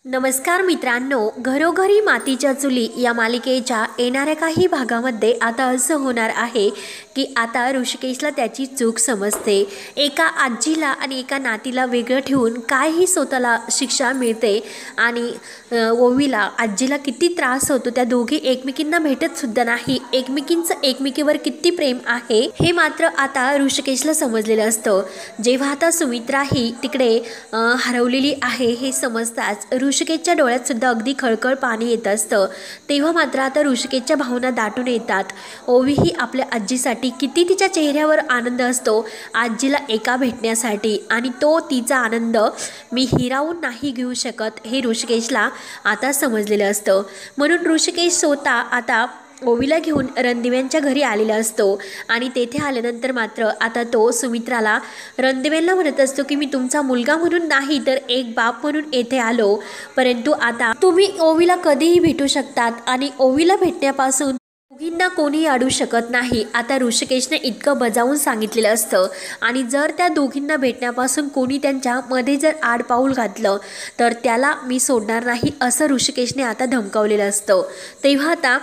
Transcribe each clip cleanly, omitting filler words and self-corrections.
नमस्कार मित्रांनो, घरोघरी मातीच्या चुली या मालिकेच्या येणाऱ्या काही भागामध्ये आता असं होणार आहे की आता ऋषिकेशला त्याची चूक समजते। एका आजीला आणि एका नातीला वेगळं ठेवून काहीही स्वतःला शिक्षा मिळते आणि ओवीला आजीला किती त्रास होतो, त्या दोघी एकमेकींना भेटत सुद्धा नाही, एकमेकींचं एकमेकीवर किती प्रेम आहे हे मात्र आता ऋषिकेशला समजलेलं असतं। जेव्हा आता सुमित्रा ही तिकडे हरवलेली आहे हे समजताच ऋषिकेशच्या डोळ्यात सुद्धा अगदी खळखळ पाणी येत असतं। तेव्हा मात्र आता ऋषिकेशच्या भावना दाटून येतात। ओवी ही आपल्या आजीसाठी किती तिच्या चेहऱ्यावर आनंद असतो आजीला एका भेटण्यासाठी, आणि तो तिचा आनंद मी हिरावून नाही घेऊ शकत हे ऋषिकेशला आता समजलेलं असतं। म्हणून ऋषिकेश स्वतः आता ओवीला घेऊन रणदिव्यांच्या घरी आलेला असतो आणि तेथे आल्यानंतर मात्र आता तो सुमित्राला रणदिव्यांना म्हणत असतो की मी तुमचा मुलगा म्हणून नाही तर एक बाप म्हणून येथे आलो, परंतु आता तुम्ही ओवीला कधीही भेटू शकतात आणि ओवीला भेटण्यापासून दोघींना कोणी अडू शकत नाही, आता ऋषिकेशने इतकं बजावून सांगितलेलं असतं। आणि जर त्या दोघींना भेटण्यापासून कोणी त्यांच्या मध्ये जर आडपाऊल घातलं तर त्याला मी सोडणार नाही असं ऋषिकेशने आता धमकावलेलं असतं। तेव्हा आता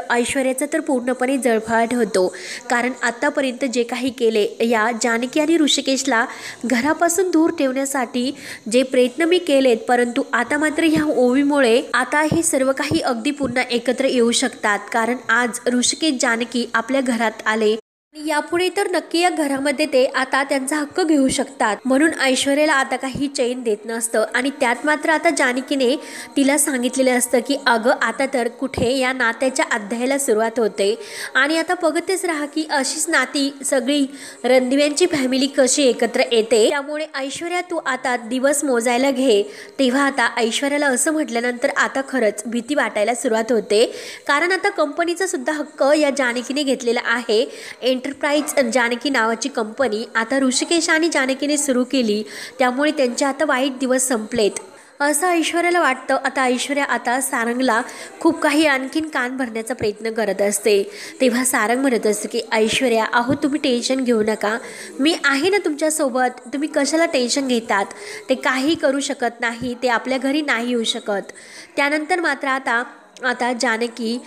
ऐश्वर्याचा तर पूर्णपणे जळफळाट होतो, कारण आतापर्यंत जे काही केले या जानकी आणि ऋषिकेशला घरापासून दूर ठेवण्यासाठी जे प्रयत्न मी केलेत, परंतु आता मात्र ह्या ओवीमुळे आता हे सर्व काही अगदी पुन्हा एकत्र येऊ शकतात, कारण आज ऋषिकेश जानकी आपल्या घरात आले यापुढे तर नक्की या घरामध्ये ते आता त्यांचा हक्क घेऊ शकतात। म्हणून ऐश्वर्याला आता काही चैन देत नसतं आणि त्यात मात्र आता जानकीने तिला सांगितलेलं असतं की अगं आता तर कुठे या नात्याच्या अध्यायाला सुरुवात होते आणि आता बघतच राहा की अशीच नाती सगळी रणदिव्यांची फॅमिली कशी एकत्र येते, त्यामुळे ऐश्वर्या तू आता दिवस मोजायला घे। तेव्हा आता ऐश्वर्याला असं म्हटल्यानंतर आता खरंच भीती वाटायला सुरुवात होते, कारण आता कंपनीचा सुद्धा हक्क या जानकीने घेतलेला आहे। एंटरप्राइज जानकी नावाची कंपनी आता ऋषिकेश आणि जानकीने सुरू केली, त्यामुळे त्यांचे आता वाईट दिवस संपलेत असं ऐश्वर्याला वाटतं। आता ऐश्वर्या आता सारंगला खूप काही आणखीन कान भरण्याचा प्रयत्न करत असते। तेव्हा सारंग म्हणत असते की ऐश्वर्या अहो तुम्ही टेन्शन घेऊ नका, मी आहे ना तुमच्यासोबत, तुम्ही कशाला टेन्शन घेतात, ते काही करू शकत नाही, ते आपल्या घरी नाही येऊ शकत। त्यानंतर मात्र आता जानकी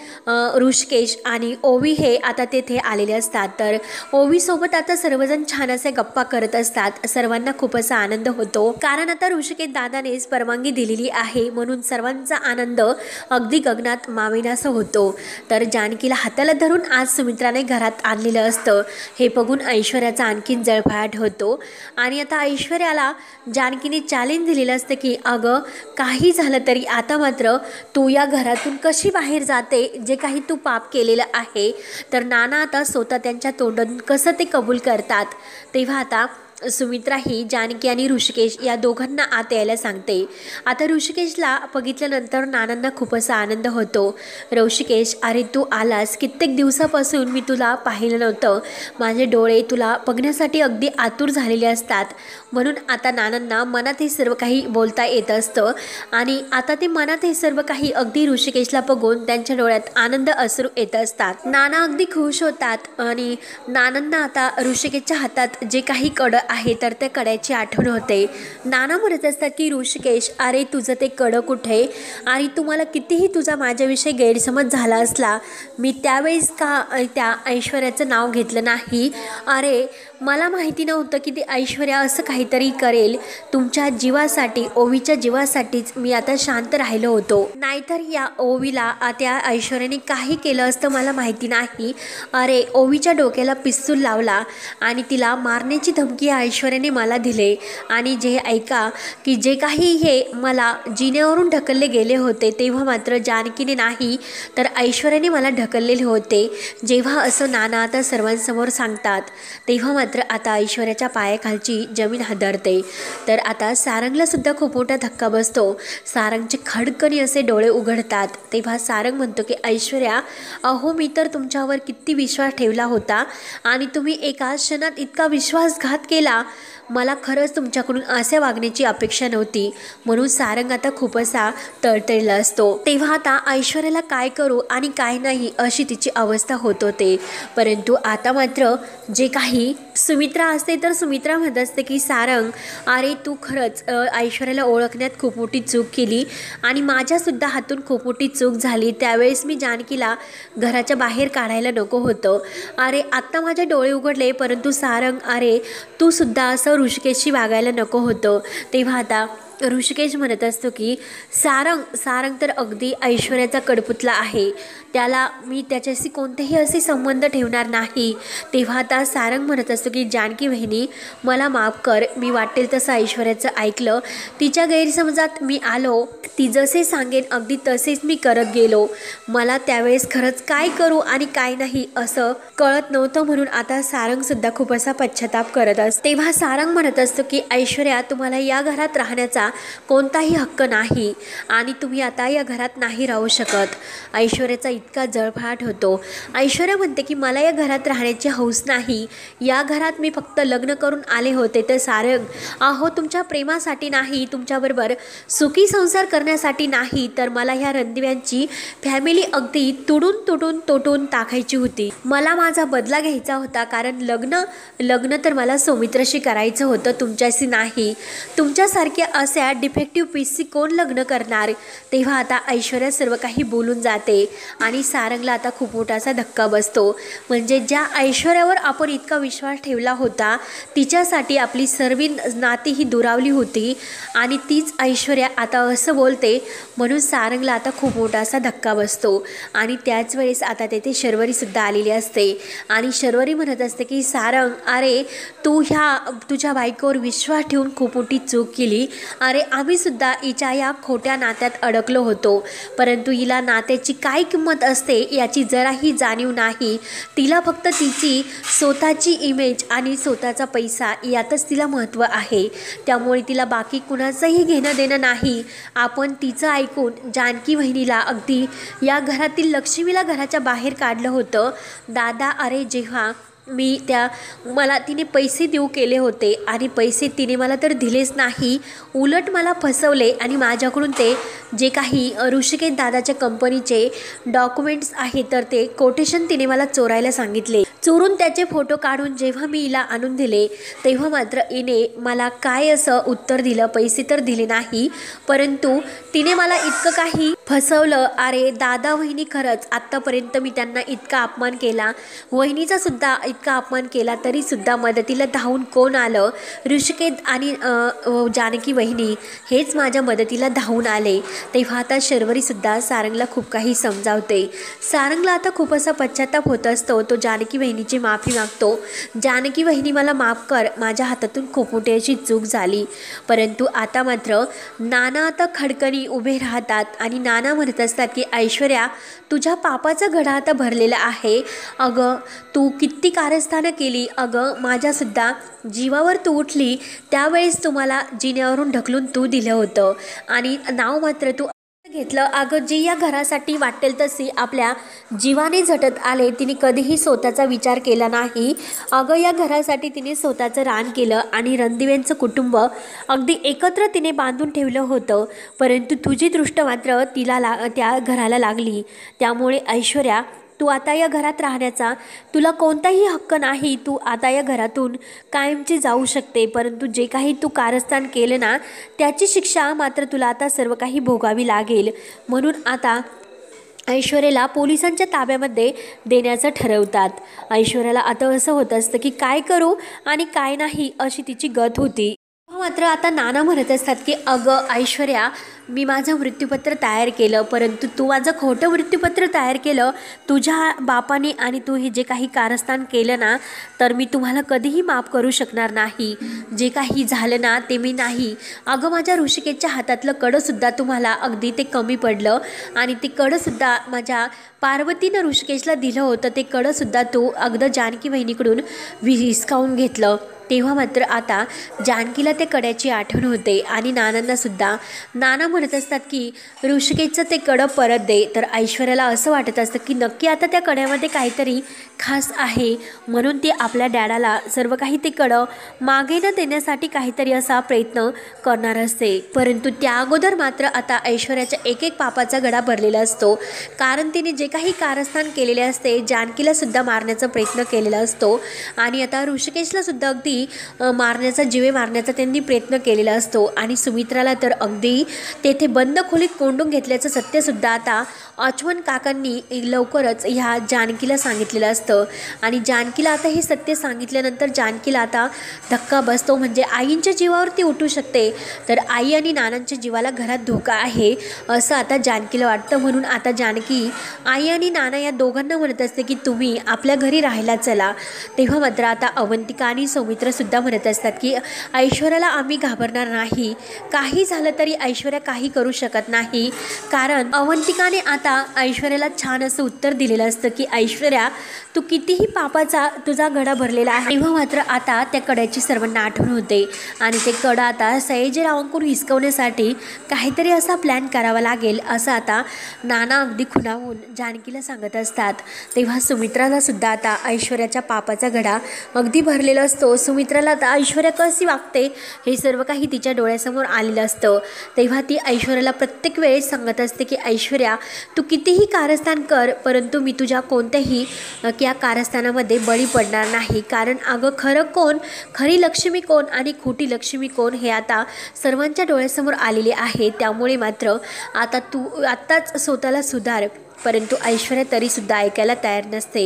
ऋषिकेश आणि ओवी हे आता तेथे आलेले असतात, तर ओवीसोबत आता सर्वजण छान असे गप्पा करत असतात। सर्वांना खूप असा आनंद होतो, कारण आता ऋषिकेश दादानेच परवानगी दिलेली आहे, म्हणून सर्वांचा आनंद अगदी गगनात मावेनासा होतो। तर जानकीला हाताला धरून आज सुमित्राने घरात आणलेलं असतं हे बघून ऐश्वर्याचा आणखीन जळफळाट होतो आणि आता ऐश्वर्याला जानकीने चॅलेंज दिलेलं असतं की अगं काही झालं तरी आता मात्र तू या घरातून कशी बाहेर जाते, जे काही तू पाप केलेलं आहे। तर नाना आता स्वतः त्यांच्या तोंडातून कसं ते कबूल करतात। तेव्हा आता सुमित्रा ही जानकी आणि ऋषिकेश या दोघांना आत यायला सांगते। आता ऋषिकेशला बघितल्यानंतर नानांना खूप असा आनंद होतो। ऋषिकेश अरे तू आलास, कित्येक दिवसापासून मी तुला पाहिलं नव्हतं, माझे डोळे तुला बघण्यासाठी अगदी आतुर झालेले असतात, म्हणून आता नानांना मनात हे सर्व काही बोलता येत असतं आणि आता ते मनात हे सर्व काही अगदी ऋषिकेशला बघून त्यांच्या डोळ्यात आनंद अश्रू येत असतात। नाना अगदी खुश होतात आणि नानांना आता ऋषिकेशच्या हातात जे काही कडं आहे तर त्या कड्याची आठवण होते। नाना म्हणत असतात की ऋषिकेश अरे तुझं ते कडं कुठे, आणि तुम्हाला कितीही तुझा माझ्याविषयी गैरसमज झाला असला मी त्यावेळेस का त्या ऐश्वर्याचं नाव घेतलं नाही, अरे मला माहिती नव्हतं की ती ऐश्वर्या असं काहीतरी करेल, तुमच्या जीवासाठी ओवीच्या जीवासाठीच मी आता शांत राहिलो होतो, नाहीतर या ओवीला त्या ऐश्वर्याने काही केलं असतं मला माहिती नाही। अरे ओवीच्या डोक्याला पिस्तूल लावला आणि तिला मारण्याची धमकी ऐश्वर्याने मला दिले, आणि जे ऐका की जे काही हे मला जिन्यावरून ढकलले गेले होते तेव्हा मात्र जानकीने नाही तर ऐश्वर्याने मला ढकललेले होते। जेव्हा असं नाना आता सर्वांसमोर सांगतात तेव्हा मात्र आता ऐश्वर्याच्या पायाखालची जमीन हादरते। तर आता सारंगला सुद्धा खूप मोठा धक्का बसतो, सारंगचे खडकनी असे डोळे उघडतात। तेव्हा सारंग म्हणतो की ऐश्वर्या अहो मी तर तुमच्यावर किती विश्वास ठेवला होता आणि तुम्ही एका क्षणात इतका विश्वासघात केला, मला खरंच तुमच्याकडून अशा वागण्याची अपेक्षा नव्हती, म्हणून सारंग आता खूप असा तळतळला असतो। तेव्हा आता ऐश्वर्याला काय करू आणि काय नाही अशी तिची अवस्था होत होते। परंतु आता मात्र जे काही सुमित्रा असते तर सुमित्रा म्हणत असते की सारंग, अरे तू खरंच ऐश्वर्याला ओळखण्यात खूप मोठी चूक केली आणि माझ्यासुद्धा हातून खूप मोठी चूक झाली। त्यावेळेस मी जानकीला घराच्या बाहेर काढायला नको होतं। अरे आत्ता माझे डोळे उघडले, परंतु सारंग अरे तू सुद्धा असं ऋषिकेशशी वागायला नको होतं। तेव्हा आता ऋषिकेश म्हणत असतो की सारंग तर अगदी ऐश्वर्याचा कडपुतला आहे, त्याला मी त्याच्याशी कोणतेही असे संबंध ठेवणार नाही। तेव्हा आता सारंग म्हणत असतो की जानकी बहिणी मला माफ कर, मी वाटेल तसं ऐश्वर्याचं ऐकलं, तिच्या गैरसमजात मी आलो, ती जसे सांगेन अगदी तसेच मी करत गेलो। मला त्यावेळेस खरंच काय करू आणि काय नाही असं कळत नव्हतं, म्हणून आता सारंगसुद्धा खूप असा पश्चाताप करत असतो। तेव्हा सारंग म्हणत असतो की ऐश्वर्या तुम्हाला या घरात राहण्याचा कोणताही हक्क नाही आणि तुम्ही आता या घरात नाही राहू शकत। ऐश्वर्याचा इतका जळफळाट होतो। ऐश्वर्या म्हणते की मला या घरात राहण्याची हौस नाही, या घरात मी फक्त लग्न करून आले होते। तर सारंग अहो तुमच्या प्रेमासाठी नाही, तुमच्याबरोबर सुखी संसार करण्यासाठी नाही, तर मला ह्या रणदिव्यांची फॅमिली अगदी तुटून टाकायची होती। मला माझा बदला घ्यायचा होता, कारण लग्न तर मला सौमित्राशी करायचं होतं, तुमच्याशी नाही। तुमच्यासारख्या अशा डिफेक्टिव्ह पीसशी कोण लग्न करणार। तेव्हा आता ऐश्वर्या सर्व काही बोलून जाते आणि सारंगला आता खूप मोठासा धक्का बसतो। म्हणजे ज्या ऐश्वर्यावर आपण इतका विश्वास ठेवला होता, तिच्यासाठी आपली सर्व नाती ही दुरावली होती आणि तीच ऐश्वर्या आता असं बोलते, म्हणून सारंगला आता खूप मोठासा धक्का बसतो। आणि त्याच वेळेस आता तेथे शर्वरीसुद्धा आलेली असते आणि शर्वरी म्हणत असते की सारंग अरे तू तुझ्या बायकोवर विश्वास ठेवून खूप मोठी चूक केली। अरे आम्हीसुद्धा हिच्या या खोट्या नात्यात अडकलो होतो, परंतु हिला नात्याची काय किंमत असते याची जराही जाणीव नाही। तिला फक्त तिची स्वतःची इमेज आणि स्वतःचा पैसा यातच तिला महत्त्व आहे, त्यामुळे तिला बाकी कुणाचंही घेणं देणं नाही। आपण तिचं ऐकून जानकी बहिणीला अगदी या घरातील लक्ष्मीला घराच्या बाहेर काढलं होतं। दादा अरे जेव्हा मला तिने पैसे देऊ केले होते आणि पैसे तिने मला तर दिलेच नाही, उलट मला फसवले आणि माझ्याकडून ते जे काही ऋषिकेश दादाच्या कंपनीचे डॉक्युमेंट्स आहेत तर ते कोटेशन तिने मला चोरायला सांगितले। चोरून त्याचे फोटो काढून जेव्हा मी हिला आणून दिले तेव्हा मात्र हिने मला काय असं उत्तर दिलं, पैसे तर दिले नाही, परंतु तिने मला इतकं काही फसवलं। अरे दादा वहिनी खरंच आत्तापर्यंत मी त्यांना इतका अपमान केला, वहिनीचा सुद्धा इतका अपमान केला, तरीसुद्धा मदतीला धावून कोण आलं, ऋषिकेश आणि जानकी वहिनी हेच माझ्या मदतीला धावून आले। तेव्हा आता शर्वरीसुद्धा सारंगला खूप काही समजावते। सारंगला आता खूप असा पश्चाताप होत असतो, तो जानकी वहिनीची माफी मागतो। जानकी वहिनी मला माफ कर, माझ्या हातातून खूप मोठी अशी चूक झाली। परंतु आता मात्र नाना आता खडकनी उभे राहतात आणि नाना म्हणत असतात की ऐश्वर्या तुझ्या पापाचा घडा आता भरलेला आहे। अगं तू किती कारस्थानं केली, अगं माझ्यासुद्धा जीवावर तू उठली, त्यावेळेस तुम्हाला जिन्यावरून ढकलून तू दिलं होतं आणि नाव मात्र तू घेतलं। अगं जे या घरासाठी वाटेल तसे आपल्या जीवाने झटत आले, तिने कधीही स्वतःचा विचार केला नाही। अगं या घरासाठी तिने स्वतःचं रान केलं आणि रणदिव्यांचं कुटुंब अगदी एकत्र तिने बांधून ठेवलं होतं, परंतु तुझी दृष्ट मात्र त्या घराला लागली। त्यामुळे ऐश्वर्या तू आता या घरात राहण्याचा तुला कोणताही हक्क नाही, तू आता या घरातून कायमची जाऊ शकते, परंतु जे काही तू कारस्थान केलं ना त्याची शिक्षा मात्र तुला आता सर्व काही भोगावी लागेल। म्हणून आता ऐश्वर्याला पोलिसांच्या ताब्यामध्ये देण्याचं ठरवतात। ऐश्वर्याला आता असं होत असतं की काय करू आणि काय नाही अशी तिची गत होती। मात्र आता नाना म्हणत असतात की अगं ऐश्वर्या मी माझं मृत्यूपत्र तयार केलं, परंतु तू माझं खोटं मृत्यूपत्र तयार केलं तुझ्या बापाने आणि तू हे जे काही कारस्थान केलं ना तर मी तुम्हाला कधीही माफ करू शकणार नाही। जे काही झालं ना ते मी नाही। अगं माझ्या ऋषिकेशच्या हातातलं कडंसुद्धा तुम्हाला अगदी ते कमी पडलं आणि ते कडंसुद्धा माझ्या पार्वतीनं ऋषिकेशला दिलं होतं, ते कडंसुद्धा तू अगदी जानकी बहिणीकडून हिसकावून घेतलं। तेव्हा मात्र आता जानकीला ते कड्याची आठवण होते आणि नानांना सुद्धा. नाना म्हणत असतात की ऋषिकेशचं ते कडं परत दे. तर ऐश्वर्याला असं वाटत असतं की नक्की आता त्या कड्यामध्ये काहीतरी खास आहे, म्हणून ती आपल्या डॅडाला सर्व काही ते कडं मागे न देण्यासाठी काहीतरी असा प्रयत्न करणार असते. परंतु त्या अगोदर मात्र आता ऐश्वर्याच्या एक एक पापाचा घडा भरलेला असतो, कारण तिने जे काही कारस्थान केलेले असते, जानकीला सुद्धा मारण्याचा प्रयत्न केलेला असतो आणि आता ऋषिकेशला सुद्धा अगदी मारण्याचा, जीवे मारण्याचा त्यांनी प्रयत्न केलेला असतो आणि सुमित्राला तर अगदी तेथे बंद खोलीत कोंडून घेतल्याचं सत्यसुद्धा आता अचवन काकांनी लवकरच ह्या जानकीला सांगितलेलं असतं. आणि जानकीला आता हे सत्य सांगितल्यानंतर जानकीला आता धक्का बसतो, म्हणजे आईंच्या जीवावरती उठू शकते, तर आई आणि नानांच्या जीवाला घरात धोका आहे असं आता जानकीला वाटतं. म्हणून आता जानकी आई आणि नाना या दोघांना म्हणत असते की तुम्ही आपल्या घरी राहायला चला. तेव्हा मात्र आता अवंतिका आणि सौमित्रसुद्धा म्हणत असतात की ऐश्वर्याला आम्ही घाबरणार नाही, काही झालं तरी ऐश्वर्या काही करू शकत नाही, कारण अवंतिकाने आता ऐश्वर्याला छान असं उत्तर दिलेलं असतं की ऐश्वर्या तू कितीही पापाचा तुझा घडा भरलेला आहे. तेव्हा मात्र आता त्या कड्याची सर्वांना आठवण होते आणि ते कडा आता सयाजीरावांकडून हिसकवण्यासाठी काहीतरी असा प्लॅन करावा लागेल असं आता नाना अगदी खुणावून जानकीला सांगत असतात. तेव्हा सुमित्राला सुद्धा आता ऐश्वर्याच्या पापाचा घडा अगदी भरलेला असतो. सुमित्राला आता ऐश्वर्या कशी वागते हे सर्व काही तिच्या डोळ्यासमोर आलेलं असतं. तेव्हा ती ऐश्वर्याला प्रत्येक वेळेस सांगत असते की ऐश्वर्या तू कितीही कारस्थान कर, परंतु मी तुझ्या कोणत्याही या कारस्थानामध्ये बळी पडणार नाही, कारण अगं खरं कोण, खरी लक्ष्मी कोण आणि खोटी लक्ष्मी कोण हे आता सर्वांच्या डोळ्यासमोर आलेले आहे. त्यामुळे मात्र आता तू आत्ताच स्वतःला सुधार. परंतु ऐश्वर्या तरीसुद्धा ऐकायला तयार नसते,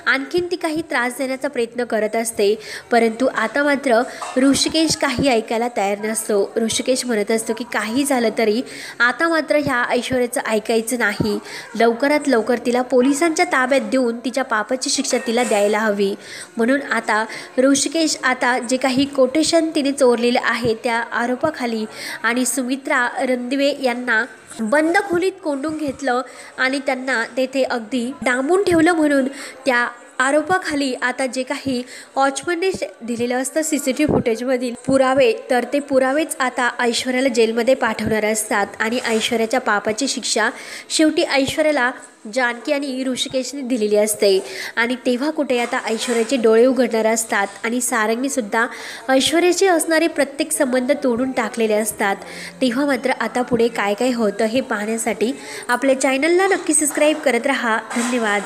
आणखीन ती काही त्रास देण्याचा प्रयत्न करत असते. परंतु आता मात्र ऋषिकेश काही ऐकायला तयार नसतो. ऋषिकेश म्हणत असतो की काही झालं तरी आता मात्र ह्या ऐश्वर्याचं ऐकायचं नाही, लवकरात लवकर तिला पोलिसांच्या ताब्यात देऊन तिच्या पापाची शिक्षा तिला द्यायला हवी. म्हणून आता ऋषिकेश आता जे काही कोटेशन तिने चोरलेले आहे त्या आरोपाखाली आणि सुमित्रा रणदिवे यांना बंद खोलीत कोंडून घेतलं आणि त्यांना तेथे अगदी डांबून ठेवलं, म्हणून त्या आरोपाखाली आता जे काही वॉचमनने दिलेलं असतं CCTV फुटेजमधील पुरावे, तर ते पुरावेच आता ऐश्वर्याला जेलमध्ये पाठवणार असतात आणि ऐश्वर्याच्या पापाची शिक्षा शेवटी ऐश्वर्याला जानकी आणि ऋषिकेशने दिलेली असते. आणि तेव्हा कुठे आता ऐश्वर्याचे डोळे उघडणार असतात आणि सारंगीसुद्धा ऐश्वर्याचे असणारे प्रत्येक संबंध तोडून टाकलेले असतात. तेव्हा मात्र आता पुढे काय काय होतं हे पाहण्यासाठी आपल्या चॅनलला नक्की सबस्क्राईब करत राहा. धन्यवाद.